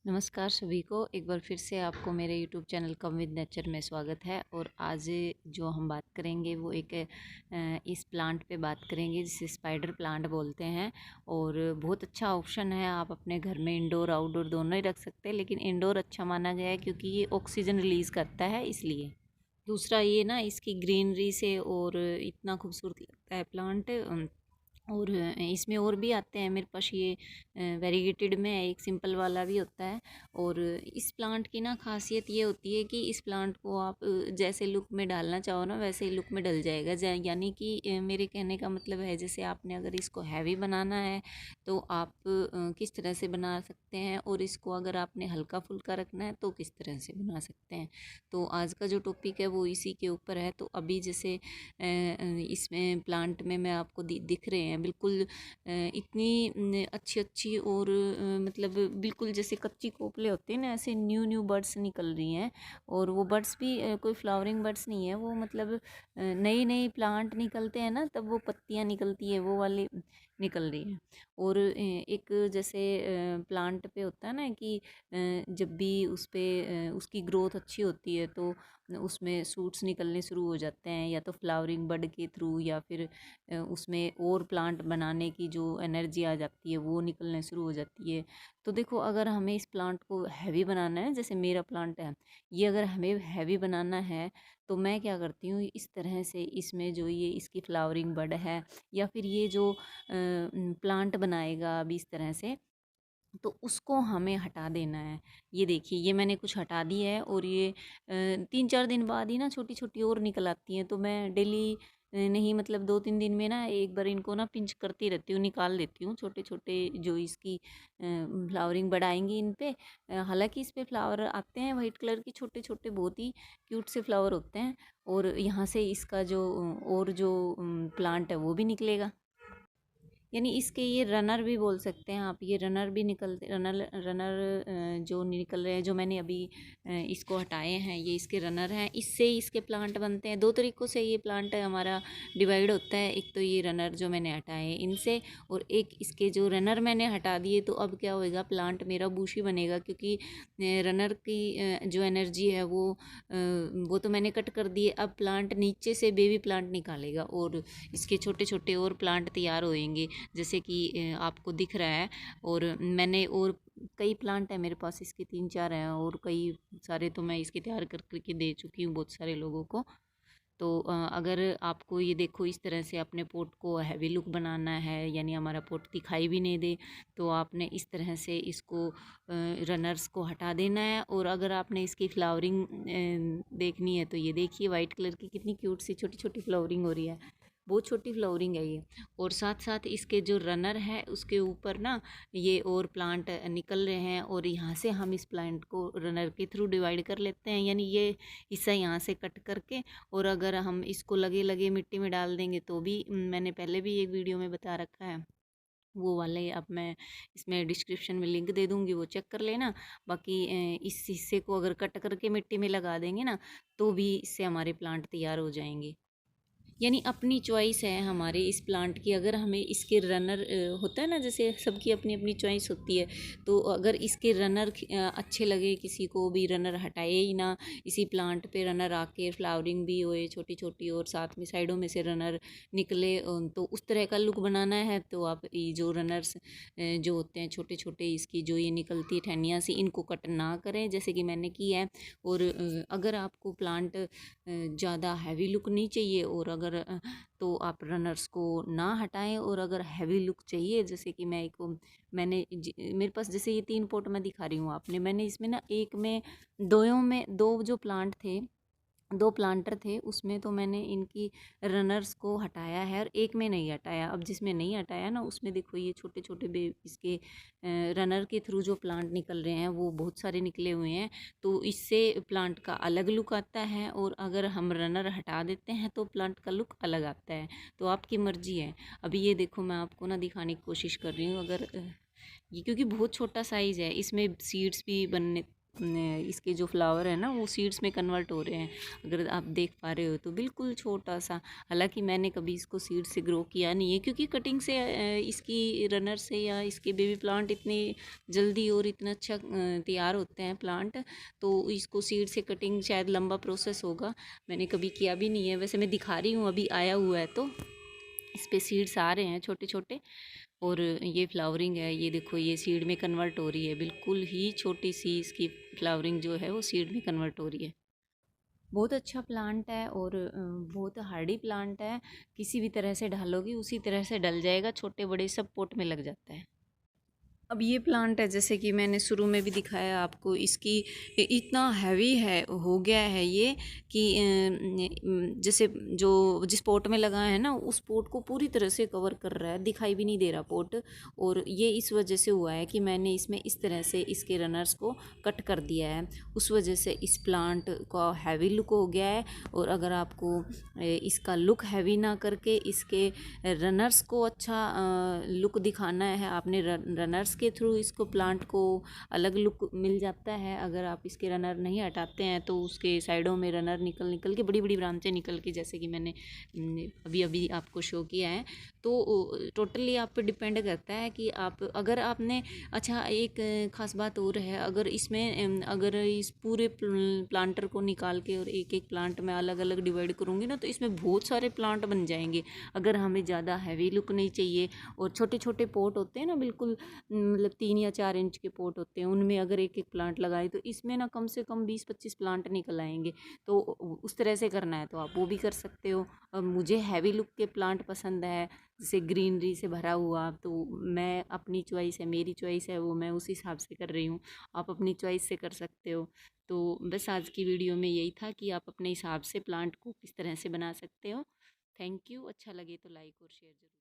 नमस्कार सभी को। एक बार फिर से आपको मेरे YouTube channel come with nature में स्वागत है। और आज जो हम बात करेंगे वो एक इस प्लांट पे बात करेंगे जिसे स्पाइडर प्लांट बोलते हैं। और बहुत अच्छा ऑप्शन है, आप अपने घर में इंडोर आउटडोर दोनों ही रख सकते हैं, लेकिन इंडोर अच्छा माना गया है क्योंकि ये ऑक्सीजन रिलीज़ करता है इसलिए। दूसरा ये ना इसकी ग्रीनरी से और इतना खूबसूरत लगता है प्लांट। और इसमें और भी आते हैं मेरे पास, ये वेरीगेटेड में है, एक सिंपल वाला भी होता है। और इस प्लांट की ना खासियत ये होती है कि इस प्लांट को आप जैसे लुक में डालना चाहो ना वैसे ही लुक में डल जाएगा। यानी कि मेरे कहने का मतलब है, जैसे आपने अगर इसको हैवी बनाना है तो आप किस तरह से बना सकते हैं, और इसको अगर आपने हल्का फुल्का रखना है तो किस तरह से बना सकते हैं। तो आज का जो टॉपिक है वो इसी के ऊपर है। तो अभी जैसे इसमें प्लांट में मैं आपको दिख रहे हैं बिल्कुल इतनी अच्छी अच्छी और मतलब बिल्कुल जैसे कच्ची कोपले होते हैं ना, ऐसे न्यू न्यू बर्ड्स निकल रही हैं। और वो बर्ड्स भी कोई फ्लावरिंग बर्ड्स नहीं है, वो मतलब नई नई प्लांट निकलते हैं ना तब वो पत्तियां निकलती है, वो वाली निकल रही हैं। और एक जैसे प्लांट पे होता है ना कि जब भी उस पे उसकी ग्रोथ अच्छी होती है तो उसमें सूट्स निकलने शुरू हो जाते हैं, या तो फ्लावरिंग बड के थ्रू, या फिर उसमें और प्लांट बनाने की जो एनर्जी आ जाती है वो निकलने शुरू हो जाती है। तो देखो, अगर हमें इस प्लांट को हैवी बनाना है, जैसे मेरा प्लांट है ये, अगर हमें हैवी बनाना है तो मैं क्या करती हूँ, इस तरह से इसमें जो ये इसकी फ्लावरिंग बड है, या फिर ये जो प्लांट बनाएगा अभी इस तरह से, तो उसको हमें हटा देना है। ये देखिए, ये मैंने कुछ हटा दिया है, और ये 3-4 दिन बाद ही ना छोटी छोटी और निकल आती हैं। तो मैं डेली नहीं, मतलब 2-3 दिन में ना एक बार इनको ना पिंच करती रहती हूँ, निकाल देती हूँ छोटे छोटे जो इसकी फ्लावरिंग बढ़ाएंगी इन पे। हालांकि इस पे फ्लावर आते हैं वाइट कलर की, छोटे छोटे बहुत ही क्यूट से फ्लावर होते हैं। और यहाँ से इसका जो और जो प्लांट है वो भी निकलेगा। यानी इसके ये रनर भी बोल सकते हैं आप, ये रनर भी निकलते, रनर रनर जो निकल रहे हैं, जो मैंने अभी इसको हटाए हैं, ये इसके रनर हैं। इससे ही इसके प्लांट बनते हैं। दो तरीक़ों से ये प्लांट हमारा डिवाइड होता है, एक तो ये रनर जो मैंने हटाए हैं इनसे, और एक इसके जो रनर मैंने हटा दिए। तो अब क्या होएगा, प्लांट मेरा बूशी बनेगा, क्योंकि रनर की जो एनर्जी है वो तो मैंने कट कर दी है। अब प्लांट नीचे से बेबी प्लांट निकालेगा और इसके छोटे छोटे और प्लांट तैयार होएंगे, जैसे कि आपको दिख रहा है। और मैंने और कई प्लांट है मेरे पास, इसके 3-4 हैं, और कई सारे तो मैं इसके तैयार कर करके दे चुकी हूँ बहुत सारे लोगों को। तो अगर आपको ये देखो इस तरह से अपने पोट को हैवी लुक बनाना है, यानी हमारा पोट दिखाई भी नहीं दे, तो आपने इस तरह से इसको रनर्स को हटा देना है। और अगर आपने इसकी फ्लावरिंग देखनी है तो ये देखिए, वाइट कलर की कितनी क्यूट सी छोटी छोटी फ्लावरिंग हो रही है, बहुत छोटी फ्लावरिंग है ये। और साथ साथ इसके जो रनर है उसके ऊपर ना ये और प्लांट निकल रहे हैं, और यहाँ से हम इस प्लांट को रनर के थ्रू डिवाइड कर लेते हैं, यानी ये हिस्सा यहाँ से कट करके। और अगर हम इसको लगे लगे मिट्टी में डाल देंगे तो भी, मैंने पहले भी एक वीडियो में बता रखा है वो वाले, अब मैं इसमें डिस्क्रिप्शन में लिंक दे दूँगी, वो चेक कर लेना। बाकी इस हिस्से को अगर कट करके मिट्टी में लगा देंगे ना तो भी इससे हमारे प्लांट तैयार हो जाएंगे। यानी अपनी चॉइस है हमारे इस प्लांट की। अगर हमें इसके रनर होता है ना, जैसे सबकी अपनी अपनी चॉइस होती है, तो अगर इसके रनर अच्छे लगे, किसी को भी रनर हटाए ही ना, इसी प्लांट पे रनर आके फ्लावरिंग भी होए छोटी छोटी, और साथ में साइडों में से रनर निकले, तो उस तरह का लुक बनाना है तो आप ये जो रनर्स जो होते हैं छोटे छोटे, इसकी जो ये निकलती है टहनियाँ सी, इनको कट ना करें जैसे कि मैंने की है। और अगर आपको प्लांट ज़्यादा हैवी लुक नहीं चाहिए, और अगर तो आप रनर्स को ना हटाएं। और अगर हैवी लुक चाहिए, जैसे कि मैं एक मेरे पास जैसे ये 3 पॉट मैं दिखा रही हूँ आपने, मैंने इसमें ना एक में, दोयों में, दो जो प्लांट थे, 2 प्लांटर थे, उसमें तो मैंने इनकी रनर्स को हटाया है, और एक में नहीं हटाया। अब जिसमें नहीं हटाया ना उसमें देखो ये छोटे छोटे इसके रनर के थ्रू जो प्लांट निकल रहे हैं वो बहुत सारे निकले हुए हैं। तो इससे प्लांट का अलग लुक आता है, और अगर हम रनर हटा देते हैं तो प्लांट का लुक अलग आता है। तो आपकी मर्जी है। अभी ये देखो, मैं आपको ना दिखाने की कोशिश कर रही हूँ। अगर ये क्योंकि बहुत छोटा साइज़ है, इसमें सीड्स भी बनने इसके जो फ्लावर है ना वो सीड्स में कन्वर्ट हो रहे हैं। अगर आप देख पा रहे हो तो बिल्कुल छोटा सा, हालांकि मैंने कभी इसको सीड से ग्रो किया नहीं है क्योंकि कटिंग से इसकी रनर से या इसके बेबी प्लांट इतने जल्दी और इतना अच्छा तैयार होते हैं प्लांट, तो इसको सीड से कटिंग शायद लंबा प्रोसेस होगा, मैंने कभी किया भी नहीं है। वैसे मैं दिखा रही हूँ, अभी आया हुआ है तो इस पे सीड्स आ रहे हैं छोटे छोटे, और ये फ्लावरिंग है, ये देखो ये सीड में कन्वर्ट हो रही है, बिल्कुल ही छोटी सी इसकी फ्लावरिंग जो है वो सीड में कन्वर्ट हो रही है। बहुत अच्छा प्लांट है और बहुत हार्डी प्लांट है, किसी भी तरह से ढालोगी उसी तरह से डल जाएगा, छोटे बड़े सब पोट में लग जाता है। अब ये प्लांट है, जैसे कि मैंने शुरू में भी दिखाया आपको, इसकी इतना हैवी है हो गया है ये कि जैसे जो जिस पोट में लगा है ना उस पोट को पूरी तरह से कवर कर रहा है, दिखाई भी नहीं दे रहा पोट। और ये इस वजह से हुआ है कि मैंने इसमें इस तरह से इसके रनर्स को कट कर दिया है, उस वजह से इस प्लांट का हैवी लुक हो गया है। और अगर आपको इसका लुक हैवी ना करके इसके रनर्स को अच्छा लुक दिखाना है, आपने रनर्स के थ्रू इसको प्लांट को अलग लुक मिल जाता है। अगर आप इसके रनर नहीं हटाते हैं तो उसके साइडों में रनर निकल निकल के, बड़ी बड़ी ब्रांचें निकल के, जैसे कि मैंने अभी अभी आपको शो किया है। तो टोटली आप पे डिपेंड करता है कि आप, अगर आपने, अच्छा एक ख़ास बात और है, अगर इसमें अगर इस पूरे प्लांटर को निकाल के और एक एक प्लांट में अलग अलग डिवाइड करूँगी ना तो इसमें बहुत सारे प्लांट बन जाएंगे। अगर हमें ज़्यादा हैवी लुक नहीं चाहिए और छोटे छोटे पॉट होते हैं ना, बिल्कुल मतलब 3 या 4 इंच के पॉट होते हैं, उनमें अगर एक एक प्लांट लगाए तो इसमें ना कम से कम 20-25 प्लांट निकल आएंगे। तो उस तरह से करना है तो आप वो भी कर सकते हो। मुझे हैवी लुक के प्लांट पसंद है, जैसे ग्रीनरी से भरा हुआ, तो मैं अपनी चॉइस है, मेरी चॉइस है वो, मैं उस हिसाब से कर रही हूँ, आप अपनी चॉइस से कर सकते हो। तो बस आज की वीडियो में यही था कि आप अपने हिसाब से प्लांट को किस तरह से बना सकते हो। थैंक यू, अच्छा लगे तो लाइक और शेयर जरूर।